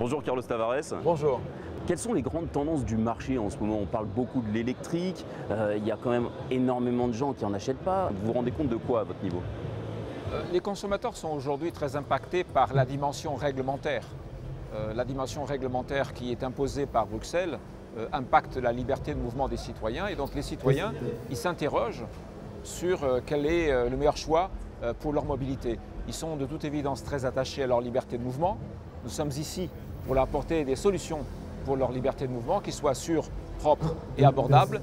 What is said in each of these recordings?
Bonjour Carlos Tavares. Bonjour. Quelles sont les grandes tendances du marché en ce moment? On parle beaucoup de l'électrique, il y a quand même énormément de gens qui n'en achètent pas. Vous vous rendez compte de quoi à votre niveau? Les consommateurs sont aujourd'hui très impactés par la dimension réglementaire. La dimension réglementaire qui est imposée par Bruxelles impacte la liberté de mouvement des citoyens et donc les citoyens ils s'interrogent sur quel est le meilleur choix pour leur mobilité. Ils sont de toute évidence très attachés à leur liberté de mouvement. Nous sommes ici pour leur apporter des solutions pour leur liberté de mouvement qui soient sûres, propres et abordables.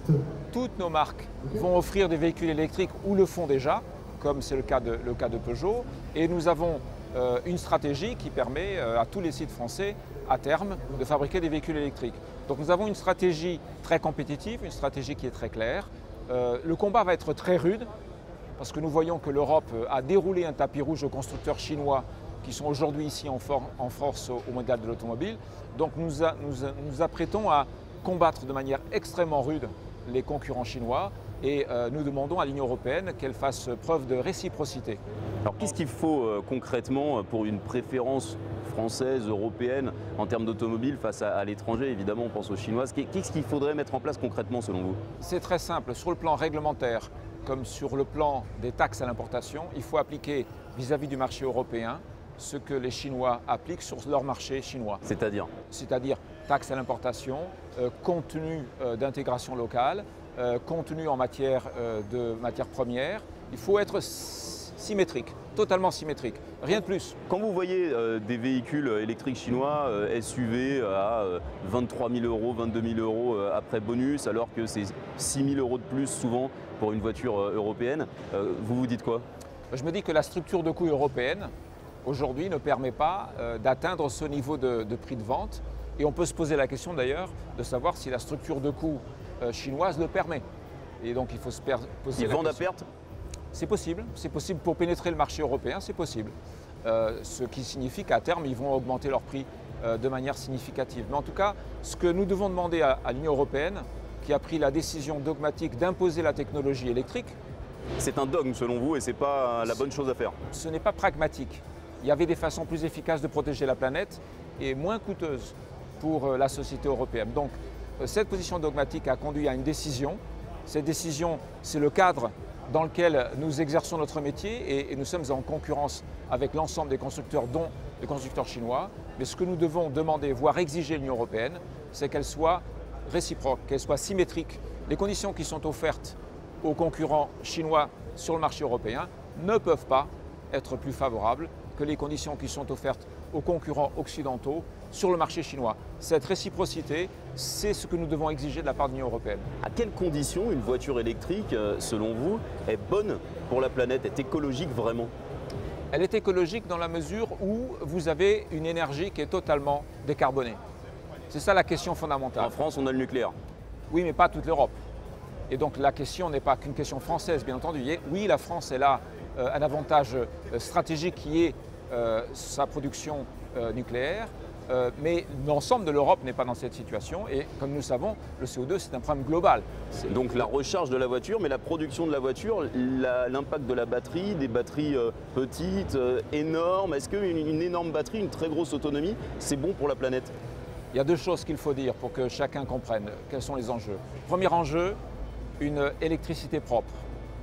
Toutes nos marques vont offrir des véhicules électriques ou le font déjà, comme c'est le cas de Peugeot. Et nous avons une stratégie qui permet à tous les sites français, à terme, de fabriquer des véhicules électriques. Donc nous avons une stratégie très compétitive, une stratégie qui est très claire. Le combat va être très rude, parce que nous voyons que l'Europe a déroulé un tapis rouge aux constructeurs chinois qui sont aujourd'hui ici en force au mondial de l'automobile. Donc nous apprêtons à combattre de manière extrêmement rude les concurrents chinois et nous demandons à l'Union européenne qu'elle fasse preuve de réciprocité. Alors qu'est-ce qu'il faut concrètement pour une préférence française, européenne en termes d'automobile face à l'étranger? Évidemment, on pense aux chinoises. Qu'est-ce qu'il faudrait mettre en place concrètement selon vous? C'est très simple. Sur le plan réglementaire, comme sur le plan des taxes à l'importation, il faut appliquer vis-à-vis du marché européen ce que les Chinois appliquent sur leur marché chinois. C'est-à-dire? C'est-à-dire taxes à l'importation, contenu d'intégration locale, contenu en matière de matières premières. Il faut être symétrique, totalement symétrique, rien de plus. Quand vous voyez des véhicules électriques chinois, SUV à 23 000 euros, 22 000 euros après bonus, alors que c'est 6 000 euros de plus souvent pour une voiture européenne, vous vous dites quoi? Je me dis que la structure de coût européenne, aujourd'hui, ne permet pas d'atteindre ce niveau de prix de vente. Et on peut se poser la question d'ailleurs de savoir si la structure de coût chinoise le permet. Et donc il faut se poser la question. Ils vendent à perte? C'est possible pour pénétrer le marché européen, c'est possible. Ce qui signifie qu'à terme, ils vont augmenter leur prix de manière significative. Mais en tout cas, ce que nous devons demander à l'Union européenne, qui a pris la décision dogmatique d'imposer la technologie électrique. C'est un dogme selon vous et ce n'est pas la bonne chose à faire? Ce n'est pas pragmatique. Il y avait des façons plus efficaces de protéger la planète et moins coûteuses pour la société européenne. Donc cette position dogmatique a conduit à une décision. Cette décision, c'est le cadre dans lequel nous exerçons notre métier et nous sommes en concurrence avec l'ensemble des constructeurs, dont les constructeurs chinois. Mais ce que nous devons demander, voire exiger de l'Union européenne, c'est qu'elle soit réciproque, qu'elle soit symétrique. Les conditions qui sont offertes aux concurrents chinois sur le marché européen ne peuvent pas être plus favorables que les conditions qui sont offertes aux concurrents occidentaux sur le marché chinois. Cette réciprocité, c'est ce que nous devons exiger de la part de l'Union européenne. À quelles conditions une voiture électrique, selon vous, est bonne pour la planète, est écologique vraiment? Elle est écologique dans la mesure où vous avez une énergie qui est totalement décarbonée. C'est ça la question fondamentale. En France, on a le nucléaire. Oui, mais pas toute l'Europe. Et donc la question n'est pas qu'une question française, bien entendu. Oui, la France, elle a un avantage stratégique qui est sa production nucléaire, mais l'ensemble de l'Europe n'est pas dans cette situation et comme nous le savons, le CO2 c'est un problème global. Donc la recharge de la voiture, mais la production de la voiture, l'impact de la batterie, des batteries petites, énormes, est-ce qu'une énorme batterie, une très grosse autonomie, c'est bon pour la planète? Il y a deux choses qu'il faut dire pour que chacun comprenne quels sont les enjeux. Premier enjeu, une électricité propre,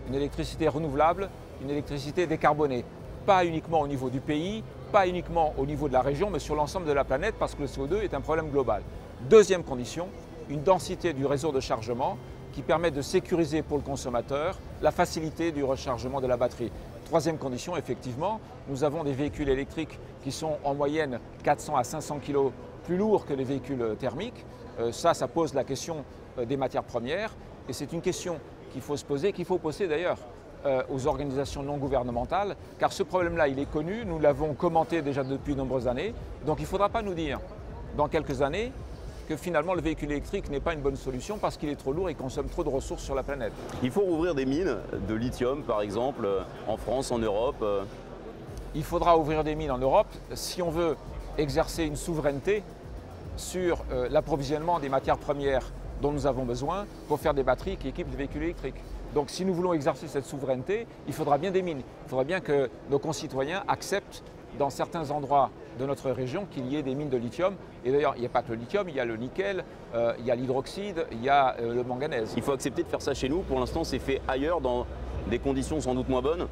une électricité renouvelable, une électricité décarbonée. Pas uniquement au niveau du pays, pas uniquement au niveau de la région, mais sur l'ensemble de la planète parce que le CO2 est un problème global. Deuxième condition, une densité du réseau de chargement qui permet de sécuriser pour le consommateur la facilité du rechargement de la batterie. Troisième condition, effectivement, nous avons des véhicules électriques qui sont en moyenne 400 à 500 kg plus lourds que les véhicules thermiques. Ça pose la question des matières premières et c'est une question qu'il faut se poser, qu'il faut poser d'ailleurs aux organisations non gouvernementales, car ce problème-là, il est connu, nous l'avons commenté déjà depuis de nombreuses années, donc il ne faudra pas nous dire dans quelques années que finalement le véhicule électrique n'est pas une bonne solution parce qu'il est trop lourd et consomme trop de ressources sur la planète. Il faut rouvrir des mines de lithium, par exemple, en France, en Europe. Il faudra ouvrir des mines en Europe si on veut exercer une souveraineté sur l'approvisionnement des matières premières dont nous avons besoin pour faire des batteries qui équipent des véhicules électriques. Donc si nous voulons exercer cette souveraineté, il faudra bien des mines. Il faudra bien que nos concitoyens acceptent dans certains endroits de notre région qu'il y ait des mines de lithium. Et d'ailleurs, il n'y a pas que le lithium, il y a le nickel, il y a l'hydroxyde, il y a le manganèse. Il faut accepter de faire ça chez nous. Pour l'instant, c'est fait ailleurs, dans des conditions sans doute moins bonnes.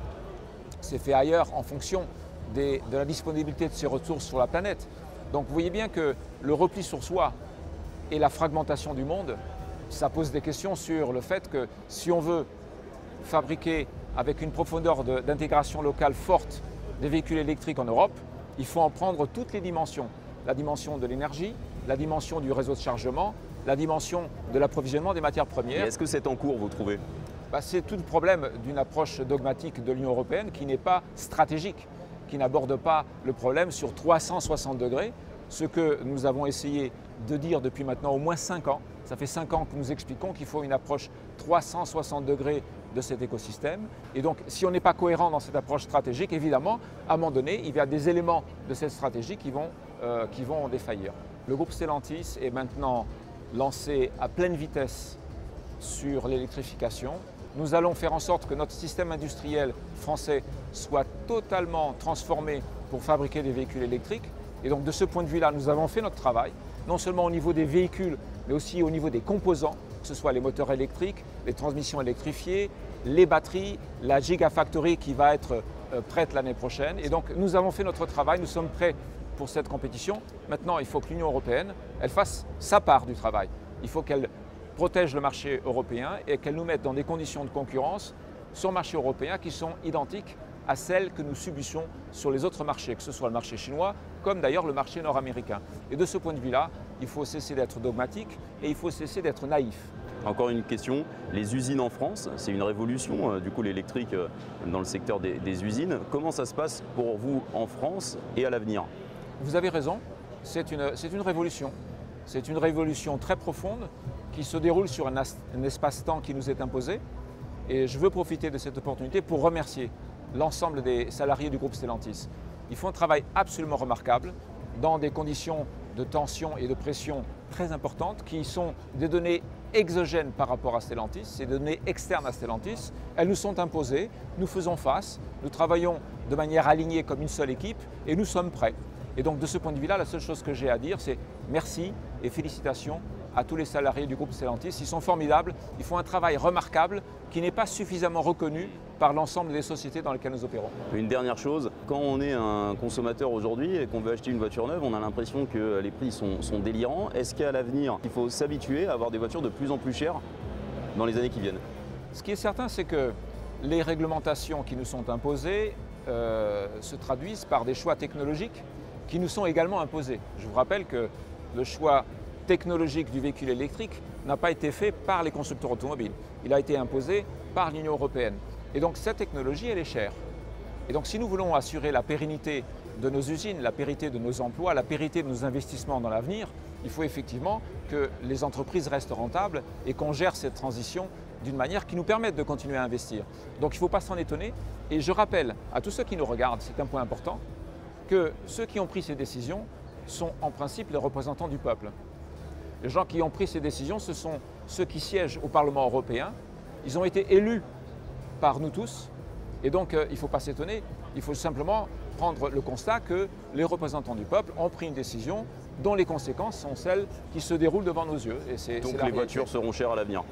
C'est fait ailleurs en fonction de la disponibilité de ces ressources sur la planète. Donc vous voyez bien que le repli sur soi et la fragmentation du monde, ça pose des questions sur le fait que si on veut fabriquer avec une profondeur d'intégration locale forte des véhicules électriques en Europe, il faut en prendre toutes les dimensions. La dimension de l'énergie, la dimension du réseau de chargement, la dimension de l'approvisionnement des matières premières. Est-ce que c'est en cours, vous trouvez? C'est tout le problème d'une approche dogmatique de l'Union européenne qui n'est pas stratégique, qui n'aborde pas le problème sur 360 degrés, ce que nous avons essayé de dire depuis maintenant au moins 5 ans. Ça fait 5 ans que nous expliquons qu'il faut une approche 360 degrés de cet écosystème. Et donc, si on n'est pas cohérent dans cette approche stratégique, évidemment, à un moment donné, il y a des éléments de cette stratégie qui vont défaillir. Le groupe Stellantis est maintenant lancé à pleine vitesse sur l'électrification. Nous allons faire en sorte que notre système industriel français soit totalement transformé pour fabriquer des véhicules électriques. Et donc, de ce point de vue-là, nous avons fait notre travail, non seulement au niveau des véhicules, mais aussi au niveau des composants, que ce soit les moteurs électriques, les transmissions électrifiées, les batteries, la Gigafactory qui va être prête l'année prochaine. Et donc nous avons fait notre travail, nous sommes prêts pour cette compétition. Maintenant, il faut que l'Union européenne, elle fasse sa part du travail. Il faut qu'elle protège le marché européen et qu'elle nous mette dans des conditions de concurrence sur le marché européen qui sont identiques à celles que nous subissons sur les autres marchés, que ce soit le marché chinois, comme d'ailleurs le marché nord-américain. Et de ce point de vue-là, il faut cesser d'être dogmatique et il faut cesser d'être naïf. Encore une question, les usines en France, c'est une révolution, du coup l'électrique dans le secteur des usines. Comment ça se passe pour vous en France et à l'avenir? Vous avez raison, c'est une révolution. C'est une révolution très profonde qui se déroule sur un espace-temps qui nous est imposé. Et je veux profiter de cette opportunité pour remercier l'ensemble des salariés du groupe Stellantis. Ils font un travail absolument remarquable dans des conditions de tension et de pression très importantes qui sont des données exogènes par rapport à Stellantis, c'est des données externes à Stellantis. Elles nous sont imposées, nous faisons face, nous travaillons de manière alignée comme une seule équipe et nous sommes prêts. Et donc de ce point de vue-là, la seule chose que j'ai à dire, c'est merci et félicitations à tous les salariés du groupe Stellantis. Ils sont formidables, ils font un travail remarquable qui n'est pas suffisamment reconnu par l'ensemble des sociétés dans lesquelles nous opérons. Une dernière chose, quand on est un consommateur aujourd'hui et qu'on veut acheter une voiture neuve, on a l'impression que les prix sont délirants. Est-ce qu'à l'avenir, il faut s'habituer à avoir des voitures de plus en plus chères dans les années qui viennent? Ce qui est certain, c'est que les réglementations qui nous sont imposées se traduisent par des choix technologiques qui nous sont également imposés. Je vous rappelle que le choix technologique du véhicule électrique n'a pas été fait par les constructeurs automobiles. Il a été imposé par l'Union européenne. Et donc cette technologie, elle est chère. Et donc si nous voulons assurer la pérennité de nos usines, la pérennité de nos emplois, la pérennité de nos investissements dans l'avenir, il faut effectivement que les entreprises restent rentables et qu'on gère cette transition d'une manière qui nous permette de continuer à investir. Donc il ne faut pas s'en étonner. Et je rappelle à tous ceux qui nous regardent, c'est un point important, que ceux qui ont pris ces décisions sont en principe les représentants du peuple. Les gens qui ont pris ces décisions, ce sont ceux qui siègent au Parlement européen. Ils ont été élus par nous tous. Et donc, il ne faut pas s'étonner. Il faut simplement prendre le constat que les représentants du peuple ont pris une décision dont les conséquences sont celles qui se déroulent devant nos yeux. Et donc les voitures seront chères à l'avenir.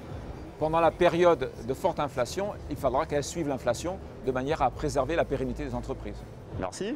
Pendant la période de forte inflation, il faudra qu'elles suivent l'inflation de manière à préserver la pérennité des entreprises. Merci.